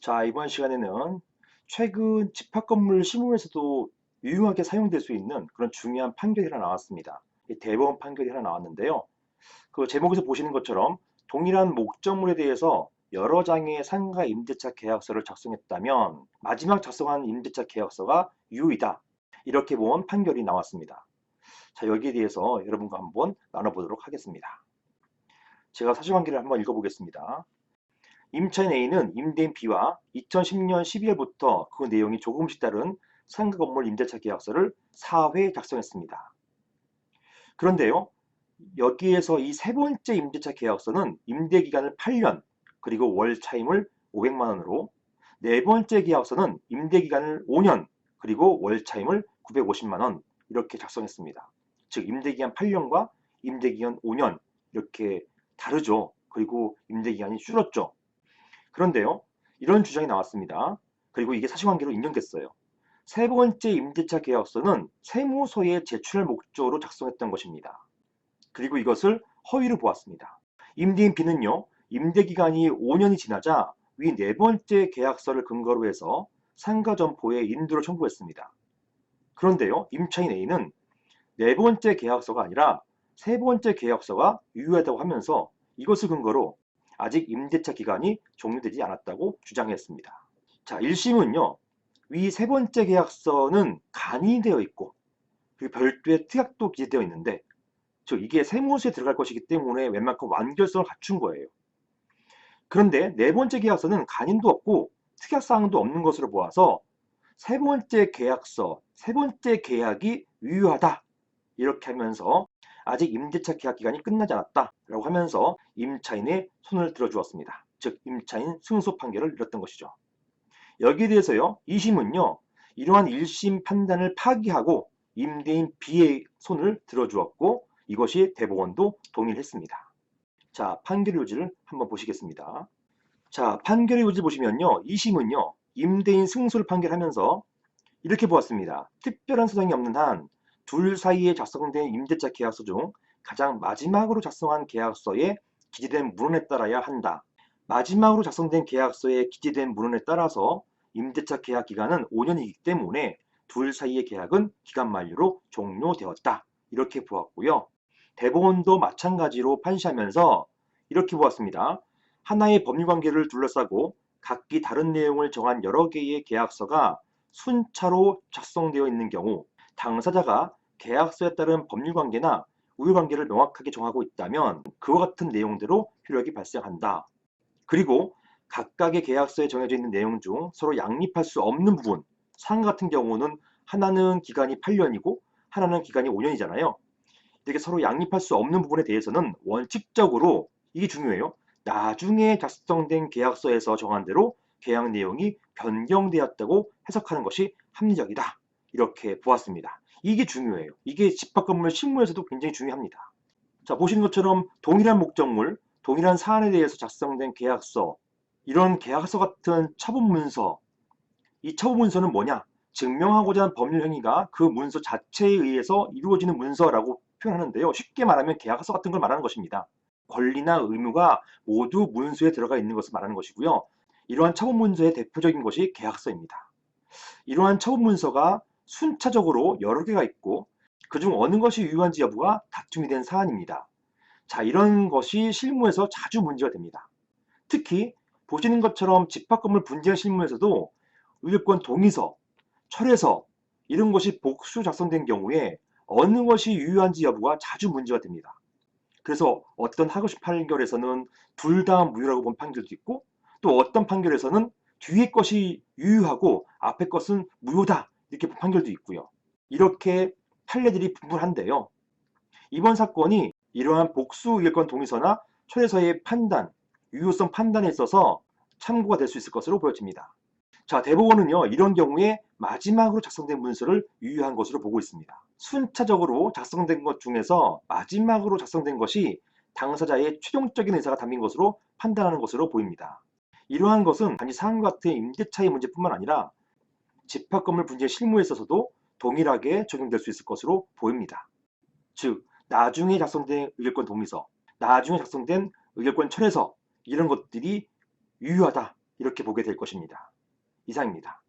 자, 이번 시간에는 최근 집합건물 시공에서도 유용하게 사용될 수 있는 그런 중요한 판결이 하나 나왔습니다. 이 대법원 판결이 하나 나왔는데요. 그 제목에서 보시는 것처럼 동일한 목적물에 대해서 여러 장의 상가 임대차 계약서를 작성했다면 마지막 작성한 임대차 계약서가 유효이다. 이렇게 본 판결이 나왔습니다. 자, 여기에 대해서 여러분과 한번 나눠보도록 하겠습니다. 제가 사실관계를 한번 읽어보겠습니다. 임차인 A는 임대인 B와 2010년 12월부터 그 내용이 조금씩 다른 상가 건물 임대차 계약서를 4회 작성했습니다. 그런데요, 여기에서 이 세 번째 임대차 계약서는 임대 기간을 8년, 그리고 월 차임을 500만 원으로, 네 번째 계약서는 임대 기간을 5년, 그리고 월 차임을 950만 원 이렇게 작성했습니다. 즉 임대 기간 8년과 임대 기간 5년 이렇게 다르죠. 그리고 임대 기간이 줄었죠. 그런데요, 이런 주장이 나왔습니다. 그리고 이게 사실관계로 인정됐어요. 세 번째 임대차 계약서는 세무서에 제출할 목적으로 작성했던 것입니다. 그리고 이것을 허위로 보았습니다. 임대인 B는요, 임대기간이 5년이 지나자 위 네 번째 계약서를 근거로 해서 상가점포에 인도를 청구했습니다. 그런데요, 임차인 A는 네 번째 계약서가 아니라 세 번째 계약서가 유효하다고 하면서 이것을 근거로 아직 임대차 기간이 종료되지 않았다고 주장했습니다. 자, 1심은요, 위 세 번째 계약서는 간이되어 있고 그리고 별도의 특약도 기재되어 있는데, 즉 이게 세무서에 들어갈 것이기 때문에 웬만큼 완결성을 갖춘 거예요. 그런데 네 번째 계약서는 간인도 없고 특약사항도 없는 것으로 보아서 세 번째 계약서, 세 번째 계약이 유효하다 이렇게 하면서 아직 임대차 계약 기간이 끝나지 않았다라고 하면서 임차인의 손을 들어주었습니다. 즉 임차인 승소 판결을 내렸던 것이죠. 여기에 대해서요, 2심은요, 이러한 1심 판단을 파기하고 임대인 B의 손을 들어주었고 이것이 대법원도 동의를 했습니다. 자, 판결의 요지를 한번 보시겠습니다. 자, 판결의 요지 보시면요, 2심은요, 임대인 승소를 판결하면서 이렇게 보았습니다. 특별한 사정이 없는 한 둘 사이에 작성된 임대차 계약서 중 가장 마지막으로 작성한 계약서에 기재된 문헌에 따라야 한다. 마지막으로 작성된 계약서에 기재된 문헌에 따라서 임대차 계약 기간은 5년이기 때문에 둘 사이의 계약은 기간 만료로 종료되었다. 이렇게 보았고요. 대법원도 마찬가지로 판시하면서 이렇게 보았습니다. 하나의 법률관계를 둘러싸고 각기 다른 내용을 정한 여러 개의 계약서가 순차로 작성되어 있는 경우 당사자가 계약서에 따른 법률관계나 우유관계를 명확하게 정하고 있다면 그와 같은 내용대로 효력이 발생한다. 그리고 각각의 계약서에 정해져 있는 내용 중 서로 양립할 수 없는 부분, 상하 같은 경우는 하나는 기간이 8년이고 하나는 기간이 5년이잖아요. 이렇게 서로 양립할 수 없는 부분에 대해서는 원칙적으로 이게 중요해요. 나중에 작성된 계약서에서 정한 대로 계약 내용이 변경되었다고 해석하는 것이 합리적이다. 이렇게 보았습니다. 이게 중요해요. 이게 집합건물 실무에서도 굉장히 중요합니다. 자, 보시는 것처럼 동일한 목적물, 동일한 사안에 대해서 작성된 계약서, 이런 계약서 같은 처분문서, 이 처분문서는 뭐냐? 증명하고자 하는 법률 행위가 그 문서 자체에 의해서 이루어지는 문서라고 표현하는데요. 쉽게 말하면 계약서 같은 걸 말하는 것입니다. 권리나 의무가 모두 문서에 들어가 있는 것을 말하는 것이고요. 이러한 처분문서의 대표적인 것이 계약서입니다. 이러한 처분문서가 순차적으로 여러 개가 있고 그중 어느 것이 유효한지 여부가 다툼이 된 사안입니다. 자, 이런 것이 실무에서 자주 문제가 됩니다. 특히 보시는 것처럼 집합건물 분쟁 실무에서도 의결권 동의서, 철회서 이런 것이 복수 작성된 경우에 어느 것이 유효한지 여부가 자주 문제가 됩니다. 그래서 어떤 하급식 판결에서는 둘 다 무효라고 본 판결도 있고 또 어떤 판결에서는 뒤에 것이 유효하고 앞에 것은 무효다 이렇게 본 판결도 있고요. 이렇게 판례들이 분분한데요. 이번 사건이 이러한 복수 의결권 동의서나 철회서의 판단, 유효성 판단에 있어서 참고가 될 수 있을 것으로 보여집니다. 자, 대법원은요, 이런 경우에 마지막으로 작성된 문서를 유효한 것으로 보고 있습니다. 순차적으로 작성된 것 중에서 마지막으로 작성된 것이 당사자의 최종적인 의사가 담긴 것으로 판단하는 것으로 보입니다. 이러한 것은 단지 사안과 같은 임대차의 문제뿐만 아니라 집합건물 분쟁 실무에 있어서도 동일하게 적용될 수 있을 것으로 보입니다. 즉, 나중에 작성된 의결권 동의서, 나중에 작성된 의결권 철회서 이런 것들이 유효하다 이렇게 보게 될 것입니다. 이상입니다.